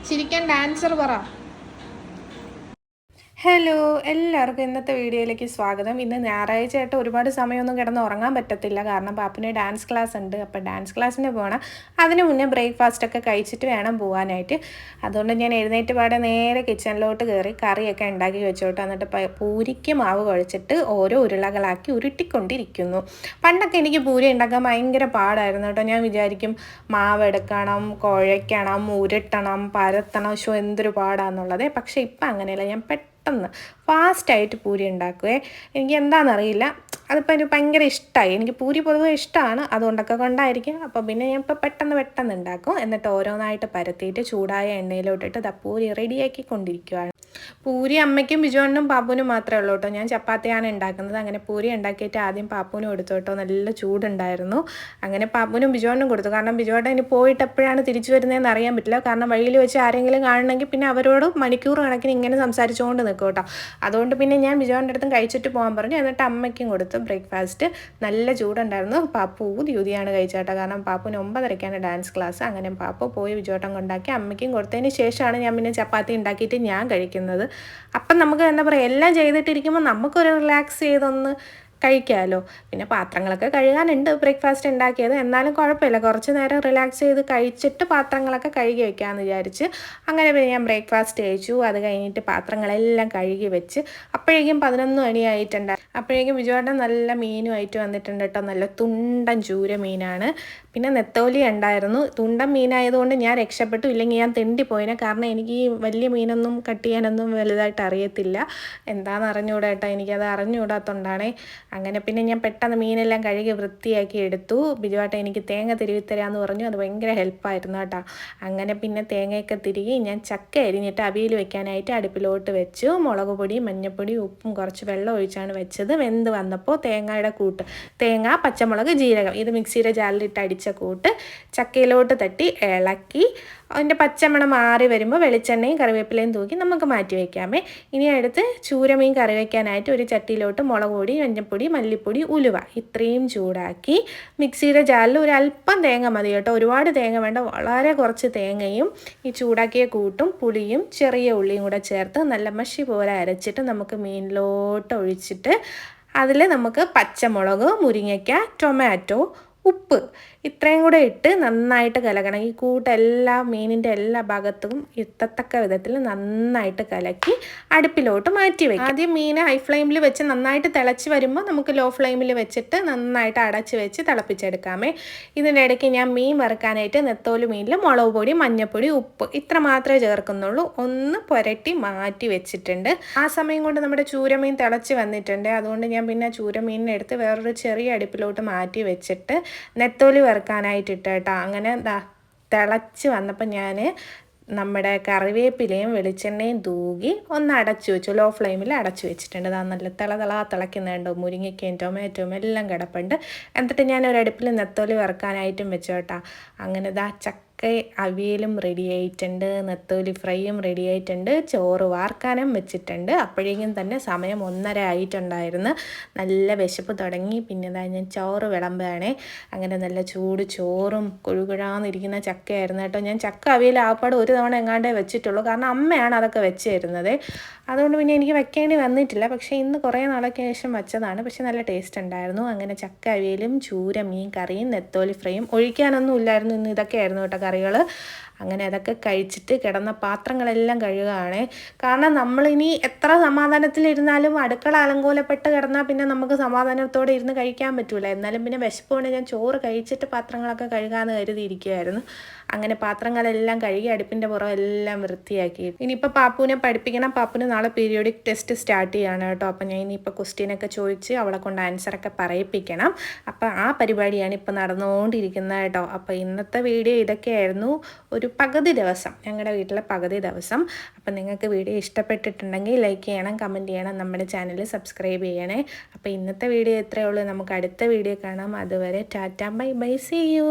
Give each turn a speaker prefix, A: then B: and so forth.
A: ചിരിക്കാൻ ഡാൻസർ പറ.
B: ഹലോ, എല്ലാവർക്കും ഇന്നത്തെ വീഡിയോയിലേക്ക് സ്വാഗതം. ഇന്ന് ഞായറാഴ്ചയായിട്ട് ഒരുപാട് സമയമൊന്നും കിടന്ന് ഉറങ്ങാൻ പറ്റത്തില്ല, കാരണം പാപ്പിന് ഡാൻസ് ക്ലാസ് ഉണ്ട്. അപ്പോൾ ഡാൻസ് ക്ലാസ്സിന് പോകണം. അതിന് മുന്നേ ബ്രേക്ക്ഫാസ്റ്റൊക്കെ കഴിച്ചിട്ട് വേണം പോകാനായിട്ട്. അതുകൊണ്ട് ഞാൻ എഴുന്നേറ്റ് പാടെ നേരെ കിച്ചണിലോട്ട് കയറി കറിയൊക്കെ ഉണ്ടാക്കി വെച്ചോട്ട് എന്നിട്ട് പൂരിക്ക് മാവ് കുഴച്ചിട്ട് ഓരോ ഉരുളകളാക്കി ഉരുട്ടിക്കൊണ്ടിരിക്കുന്നു. പണ്ടൊക്കെ എനിക്ക് പൂരി ഉണ്ടാക്കാൻ ഭയങ്കര പാടായിരുന്നു കേട്ടോ. ഞാൻ വിചാരിക്കും മാവ് എടുക്കണം, കുഴയ്ക്കണം, ഉരുട്ടണം, പരത്തണം, എന്തൊരു പാടാന്നുള്ളത്. പക്ഷേ ഇപ്പം അങ്ങനെയല്ല, ഞാൻ പെട്ടെന്ന് ഫാസ്റ്റായിട്ട് പൂരി ഉണ്ടാക്കുവേ. എനിക്ക് എന്താണെന്നറിയില്ല, അതിപ്പോൾ എനിക്ക് ഭയങ്കര ഇഷ്ടമായി. എനിക്ക് പൂരി പൊതുവെ ഇഷ്ടമാണ്, അതുകൊണ്ടൊക്കെ കൊണ്ടായിരിക്കും. അപ്പോൾ പിന്നെ ഞാൻ ഇപ്പോൾ പെട്ടെന്ന് ഉണ്ടാക്കും. എന്നിട്ട് ഓരോന്നായിട്ട് പരത്തിയിട്ട് ചൂടായ എണ്ണയിലോട്ടിട്ട് പൂരി റെഡിയാക്കി കൊണ്ടിരിക്കുകയാണ്. പൂരി അമ്മയ്ക്കും ബിജുവണ്ണനും പാപ്പുവിനും മാത്രമേ ഉള്ളൂ കേട്ടോ. ഞാൻ ചപ്പാത്തിയാണ് ഉണ്ടാക്കുന്നത്. അങ്ങനെ പൂരി ഉണ്ടാക്കിയിട്ട് ആദ്യം പാപ്പുവിനും കൊടുത്തു കേട്ടോ. നല്ല ചൂടുണ്ടായിരുന്നു. അങ്ങനെ പാപ്പുവിനും ബിജുവണ്ണനും കൊടുത്തു. കാരണം ബിജുവേട്ടൻ ഇനി പോയിട്ട് എപ്പോഴാണ് തിരിച്ചു വരുന്നതെന്ന് അറിയാൻ പറ്റില്ല. കാരണം വഴിയിൽ വെച്ച് ആരെങ്കിലും കാണണമെങ്കിൽ പിന്നെ അവരോട് മണിക്കൂർ കണക്കിന് ഇങ്ങനെ സംസാരിച്ചുകൊണ്ട് നിൽക്കും കേട്ടോ. അതുകൊണ്ട് പിന്നെ ഞാൻ ബിജുവേട്ടൻ്റെ അടുത്തും കഴിച്ചിട്ട് പോകാൻ പറഞ്ഞു. എന്നിട്ട് അമ്മയ്ക്കും കൊടുത്തു ബ്രേക്ക്ഫാസ്റ്റ്. നല്ല ചൂടുണ്ടായിരുന്നു. പാപ്പു ഊതിയാണ് കഴിച്ചേട്ടോ. കാരണം പാപ്പുവിന് 9:30ക്കാണ് ഡാൻസ് ക്ലാസ്. അങ്ങനെ പാപ്പു പോയി ബിജുവേട്ടൻ കൊണ്ടാക്കി അമ്മയ്ക്കും കൊടുത്തതിന് ശേഷമാണ് ഞാൻ പിന്നെ ചപ്പാത്തി ഉണ്ടാക്കിയിട്ട് ഞാൻ കഴിക്കുന്നത്. അപ്പം നമുക്ക് എന്താ പറയുക, എല്ലാം ചെയ്തിട്ടിരിക്കുമ്പോൾ നമുക്കൊരു റിലാക്സ് ചെയ്തൊന്ന് കഴിക്കാമല്ലോ. പിന്നെ പാത്രങ്ങളൊക്കെ കഴുകാനുണ്ട് ബ്രേക്ക്ഫാസ്റ്റ് ഉണ്ടാക്കിയത്. എന്നാലും കുഴപ്പമില്ല, കുറച്ച് നേരം റിലാക്സ് ചെയ്ത് കഴിച്ചിട്ട് പാത്രങ്ങളൊക്കെ കഴുകി വെക്കാമെന്ന് വിചാരിച്ച് അങ്ങനെ പിന്നെ ഞാൻ ബ്രേക്ക്ഫാസ്റ്റ് കഴിച്ചു. അത് കഴിഞ്ഞിട്ട് പാത്രങ്ങളെല്ലാം കഴുകി വെച്ച് അപ്പോഴേക്കും 11 മണിയായിട്ടുണ്ട്. അപ്പോഴേക്കും ബിജുവേട്ടൻ നല്ല മീനുമായിട്ട് വന്നിട്ടുണ്ട് കേട്ടോ. നല്ല തുണ്ടൻ ചൂര മീനാണ്. പിന്നെ നെത്തോലി ഉണ്ടായിരുന്നു. തുണ്ടൻ മീനായതുകൊണ്ട് ഞാൻ രക്ഷപ്പെട്ടു, ഇല്ലെങ്കിൽ ഞാൻ തെണ്ടിപ്പോയിനെ. കാരണം എനിക്ക് ഈ വലിയ മീനൊന്നും കട്ട് ചെയ്യാനൊന്നും വലുതായിട്ട് അറിയത്തില്ല. എന്താണെന്ന് അറിഞ്ഞുകൂടാ കേട്ടോ, എനിക്കത് അറിഞ്ഞുകൂടാത്തതുകൊണ്ടാണേ. അങ്ങനെ പിന്നെ ഞാൻ പെട്ടെന്ന് മീനെല്ലാം കഴുകി വൃത്തിയാക്കി എടുത്തു. ബിജുവേട്ടൻ എനിക്ക് തേങ്ങ തിരുവിത്തരാമെന്ന് പറഞ്ഞു. അത് ഭയങ്കര ഹെൽപ്പായിരുന്നു കേട്ടോ. അങ്ങനെ പിന്നെ തേങ്ങയൊക്കെ തിരികെ ഞാൻ ചക്ക അരിഞ്ഞിട്ട് അവിയൽ വെക്കാനായിട്ട് അടുപ്പിലോട്ട് വെച്ചു. മുളക് പൊടി, മഞ്ഞൾപ്പൊടി, ഉപ്പും കുറച്ച് വെള്ളം ഒഴിച്ചാണ് വെച്ചത്. വെന്ത് വന്നപ്പോൾ തേങ്ങയുടെ കൂട്ട്, തേങ്ങ, പച്ചമുളക്, ജീരകം ഇത് മിക്സിയുടെ ജാറിലിട്ട് അടിച്ച കൂട്ട് ചക്കയിലോട്ട് തട്ടി ഇളക്കി അതിൻ്റെ പച്ചമണം മാറി വരുമ്പോൾ വെളിച്ചെണ്ണയും കറിവേപ്പിലയും തൂക്കി നമുക്ക് മാറ്റി വയ്ക്കാമേ. ഇനി അടുത്ത് ചൂരമീൻ കറി വയ്ക്കാനായിട്ട് ഒരു ചട്ടിയിലോട്ട് മുളക് പൊടി, മഞ്ഞൾപ്പൊടി, മല്ലിപ്പൊടി, ഉലുവ ഇത്രയും ചൂടാക്കി മിക്സിയുടെ ജാറിൽ ഒരു അല്പം തേങ്ങ മതി കേട്ടോ. ഒരുപാട് തേങ്ങ വേണ്ട, വളരെ കുറച്ച് തേങ്ങയും ഈ ചൂടാക്കിയ കൂട്ടും പുളിയും ചെറിയ ഉള്ളിയും കൂടെ ചേർത്ത് നല്ല മഷി പോലെ അരച്ചിട്ട് നമുക്ക് മീനിലോട്ട് ഒഴിച്ചിട്ട് അതിൽ നമുക്ക് പച്ചമുളക്, മുരിങ്ങയ്ക്ക, ടൊമാറ്റോ, ഉപ്പ് ഇത്രയും കൂടെ ഇട്ട് നന്നായിട്ട് കലക്കണം. ഈ കൂട്ടെല്ലാം മീനിൻ്റെ എല്ലാ ഭാഗത്തും എത്തത്തക്ക വിധത്തിൽ നന്നായിട്ട് കലക്കി അടുപ്പിലോട്ട് മാറ്റി വയ്ക്കും. ആദ്യം മീൻ ഹൈ ഫ്ലെയിമിൽ വെച്ച് നന്നായിട്ട് തിളച്ച് വരുമ്പോൾ നമുക്ക് ലോ ഫ്ലെയിമിൽ വെച്ചിട്ട് നന്നായിട്ട് അടച്ച് വെച്ച് തിളപ്പിച്ചെടുക്കാമേ. ഇതിൻ്റെ ഇടയ്ക്ക് ഞാൻ മീൻ വറുക്കാനായിട്ട് നെത്തോലി മീനിൽ മുളക് പൊടി, മഞ്ഞൾപ്പൊടി, ഉപ്പ് ഇത്ര മാത്രമേ ചേർക്കുന്നുള്ളൂ. ഒന്ന് പുരട്ടി മാറ്റി വെച്ചിട്ടുണ്ട്. ആ സമയം കൊണ്ട് നമ്മുടെ ചൂരമീൻ തിളച്ച് വന്നിട്ടുണ്ട്. അതുകൊണ്ട് ഞാൻ പിന്നെ ചൂരമീനിനെടുത്ത് വേറൊരു ചെറിയ അടുപ്പിലോട്ട് മാറ്റി വെച്ചിട്ട് നെത്തോലി വറുക്കാനായിട്ടിട്ട് കേട്ടോ. അങ്ങനെ തിളച്ച് വന്നപ്പോൾ ഞാൻ നമ്മുടെ കറിവേപ്പിലയും വെളിച്ചെണ്ണയും തൂകി ഒന്ന് അടച്ചു വെച്ചു. ലോ ഫ്ലെയിമിൽ അടച്ചു വെച്ചിട്ടുണ്ട്. അത് നല്ല തിളയ്ക്കുന്നുണ്ടോ. മുരിങ്ങയ്ക്കയും ടൊമാറ്റോയും എല്ലാം കിടപ്പുണ്ട്. എന്നിട്ട് ഞാൻ ഒരടുപ്പിൽ നെത്തോലി വറുക്കാനായിട്ടും വെച്ചു കേട്ടോ. അങ്ങനെ ചക്ക അവിയലും റെഡി ആയിട്ടുണ്ട്, നെത്തോലി ഫ്രൈയും റെഡി ആയിട്ടുണ്ട്, ചോറ് വാർക്കാനും വെച്ചിട്ടുണ്ട്. അപ്പോഴേക്കും തന്നെ സമയം 1:30 ആയിട്ടുണ്ടായിരുന്നു. നല്ല വിശപ്പ് തുടങ്ങി. പിന്നെ ഞാൻ ചോറ് വിളമ്പുകയാണേ. അങ്ങനെ നല്ല ചൂട് ചോറും കുഴുകുഴാന്നിരിക്കുന്ന ചക്കയായിരുന്നു കേട്ടോ. ഞാൻ ചക്ക അവിയൽ ആപ്പാട് ഒരു തവണ എങ്ങാണ്ടേ വെച്ചിട്ടുള്ളൂ, കാരണം അമ്മയാണ് അതൊക്കെ വെച്ച് തരുന്നത്. അതുകൊണ്ട് പിന്നെ എനിക്ക് വെക്കേണ്ടി വന്നിട്ടില്ല. പക്ഷേ ഇന്ന് കുറേ നാളൊക്കെ ശേഷം വെച്ചതാണ്. പക്ഷേ നല്ല ടേസ്റ്റ് ഉണ്ടായിരുന്നു. അങ്ങനെ ചക്ക അവിയലും ചൂര മീൻ കറിയും നെത്തോലി ഫ്രൈയും, ഒഴിക്കാനൊന്നും ഇല്ലായിരുന്നു ഇന്ന്, ഇതൊക്കെയായിരുന്നു കേട്ടോ കറികൾ. അങ്ങനെ അതൊക്കെ കഴിച്ചിട്ട് കിടന്ന പാത്രങ്ങളെല്ലാം കഴുകുകയാണ്. കാരണം നമ്മളിനി എത്ര സമാധാനത്തിലിരുന്നാലും അടുക്കള അലങ്കോലപ്പെട്ട് കിടന്നാൽ പിന്നെ നമുക്ക് സമാധാനത്തോടെ ഇരുന്ന് കഴിക്കാൻ പറ്റില്ല. എന്നാലും പിന്നെ വിശപ്പ് കൊണ്ട് ഞാൻ ചോറ് കഴിച്ചിട്ട് പാത്രങ്ങളൊക്കെ കഴുകാമെന്ന് കരുതിയിരിക്കുമായിരുന്നു. അങ്ങനെ പാത്രങ്ങളെല്ലാം കഴുകി അടുപ്പിൻ്റെ പുറമെല്ലാം വൃത്തിയാക്കി. ഇനിയിപ്പോൾ പാപ്പുവിനെ പഠിപ്പിക്കണം. പാപ്പുവിന് നാളെ പീരിയോഡിക് ടെസ്റ്റ് സ്റ്റാർട്ട് ചെയ്യാണ് കേട്ടോ. അപ്പോൾ ഞാൻ ഇനിയിപ്പോൾ ക്വസ്റ്റ്യനൊക്കെ ചോദിച്ച് അവളെ കൊണ്ട് ആൻസറൊക്കെ പറയിപ്പിക്കണം. അപ്പോൾ ആ പരിപാടിയാണ് ഇപ്പോൾ നടന്നുകൊണ്ടിരിക്കുന്നത് കേട്ടോ. അപ്പോൾ ഇന്നത്തെ വീഡിയോ ഇതൊക്കെയായിരുന്നു. ഒരു പകുതി ദിവസം, ഞങ്ങളുടെ വീട്ടിലെ പകുതി ദിവസം. അപ്പം നിങ്ങൾക്ക് വീഡിയോ ഇഷ്ടപ്പെട്ടിട്ടുണ്ടെങ്കിൽ ലൈക്ക് ചെയ്യണം, കമൻറ്റ് ചെയ്യണം, നമ്മുടെ ചാനൽ സബ്സ്ക്രൈബ് ചെയ്യണേ. അപ്പോൾ ഇന്നത്തെ വീഡിയോ ഇത്രയേ ഉള്ളൂ. നമുക്ക് അടുത്ത വീഡിയോ കാണാം. അതുവരെ tata, bye bye, see U.